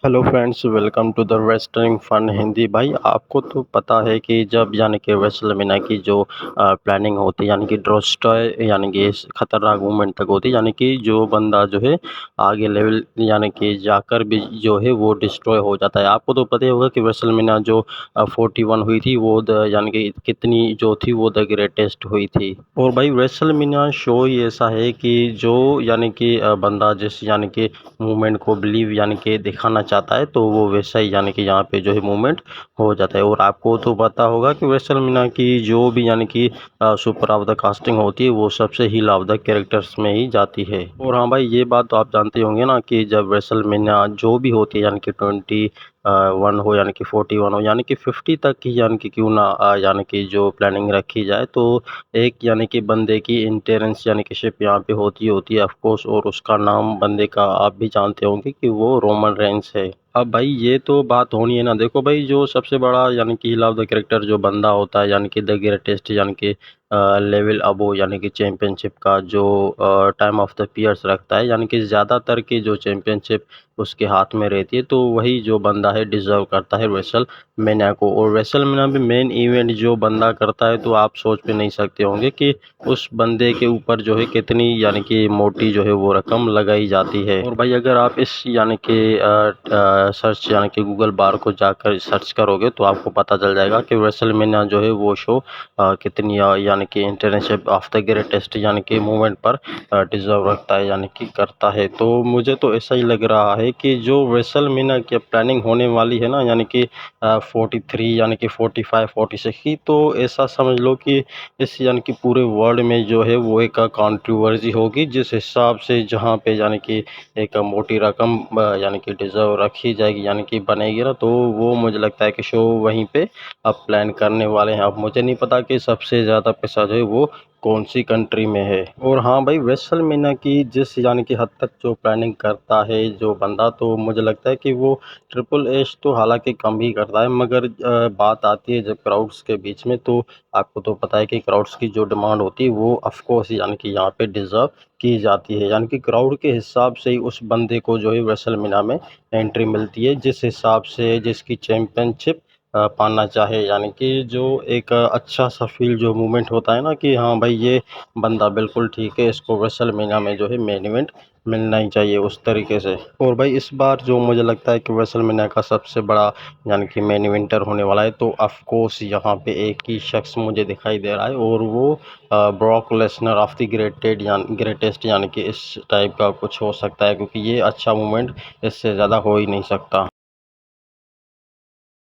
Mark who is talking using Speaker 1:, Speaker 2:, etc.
Speaker 1: Hello friends, welcome to the wrestling fun Hindi. भाई आपको तो पता है कि जब यानी कि रेसलमेनिया की जो प्लानिंग होती है, यानी कि ड्रॉस्टॉय यानी कि इस खतरनाक मूवमेंट तक होती है, यानी कि जो बंदा जो है आगे लेवल यानी कि जाकर भी जो है वो डिस्ट्रॉय हो जाता है। आपको तो पता ही होगा कि रेसलमेनिया जो 41 हुई थी वो यानी कि कितनी जो थी वो द ग्रेटेस्ट हुई थी। और भाई रेसलमेनिया शो ही ऐसा है कि जो यानी कि बंदा जिस यानी कि मूवमेंट को बिलीव यानी कि दिखाना चाहता है तो वो वैसा ही यानी कि यहाँ पे जो है मूवमेंट हो जाता है। और आपको तो पता होगा कि रेसलमेनिया की जो भी यानी कि सुपर ऑफ द कास्टिंग होती है वो सबसे हील ऑफ द कैरेक्टर्स में ही जाती है। और हाँ भाई, ये बात तो आप जानते होंगे ना कि जब रेसलमेनिया जो भी होती है यानी कि 21 हो यानी कि 41 हो यानी कि 50 तक की यानी कि क्यों ना यानी कि जो प्लानिंग रखी जाए तो एक यानी कि बंदे की इंटेरेंस यानी कि शिप यहाँ पे होती है ऑफ कोर्स। और उसका नाम बंदे का आप भी जानते होंगे कि वो रोमन रेंस है। अब भाई ये तो बात होनी है ना। देखो भाई, जो सबसे बड़ा यानी कि लव द कैरेक्टर जो बंदा होता है यानी कि द ग्रेटेस्ट यानी कि लेवल अबो यानी कि चैंपियनशिप का जो टाइम ऑफ द पीयर्स रखता है, यानी कि ज़्यादातर की जो चैंपियनशिप उसके हाथ में रहती है, तो वही जो बंदा है डिजर्व करता है रेसल मेनिया को। और रेसल मेनिया में मेन इवेंट जो बंदा करता है तो आप सोच भी नहीं सकते होंगे कि उस बंदे के ऊपर जो है कितनी यानी कि मोटी जो है वो रकम लगाई जाती है। और भाई अगर आप इस यानी कि सर्च यानी कि गूगल बार को जाकर सर्च करोगे तो आपको पता चल जाएगा कि रेसलमेनिया जो है वो शो कितनी यानी कि इंटरनेशनल ऑफ द ग्रेटेस्ट यानी कि मूवमेंट पर डिजर्व रखता है यानी कि करता है। तो मुझे तो ऐसा ही लग रहा है कि जो रेसलमेनिया की प्लानिंग होने वाली है ना यानी कि 43 यानी कि 45 46 की, तो ऐसा समझ लो कि इस यानी कि पूरे वर्ल्ड में जो है वो एक कंट्रोवर्सी होगी, जिस हिसाब से जहाँ पे यानी कि एक मोटी रकम यानी कि डिजर्व रखी जाएगी यानी कि बनेगी ना, तो वो मुझे लगता है कि शो वहीं पे अब प्लान करने वाले हैं। अब मुझे नहीं पता कि सबसे ज़्यादा पैसा जो है वो कौन सी कंट्री में है। और हाँ भाई, रेसलमेनिया की जिस यानी कि हद तक जो प्लानिंग करता है जो बंदा, तो मुझे लगता है कि वो ट्रिपल एच तो हालांकि कम ही करता है, मगर बात आती है जब क्राउड्स के बीच में, तो आपको तो पता है कि क्राउड्स की जो डिमांड होती है वो ऑफ कोर्स यानी कि यहाँ पे डिजर्व की जाती है। यानी कि क्राउड के हिसाब से ही उस बंदे को जो है रेसलमेनिया में एंट्री मिलती है, जिस हिसाब से जिसकी चैंपियनशिप पाना चाहे। यानी कि जो एक अच्छा सा फील जो मूवमेंट होता है ना कि हाँ भाई ये बंदा बिल्कुल ठीक है, इसको रेसलमेनिया में जो है मेन इवेंट मिलना ही चाहिए उस तरीके से। और भाई इस बार जो मुझे लगता है कि रेसलमेनिया का सबसे बड़ा यानी कि मेन इवेंटर होने वाला है, तो ऑफ कोर्स यहाँ पे एक ही शख्स मुझे दिखाई दे रहा है और वो Brock Lesnar of the greatest यानी कि इस टाइप का कुछ हो सकता है, क्योंकि ये अच्छा मूवमेंट इससे ज़्यादा हो ही नहीं सकता।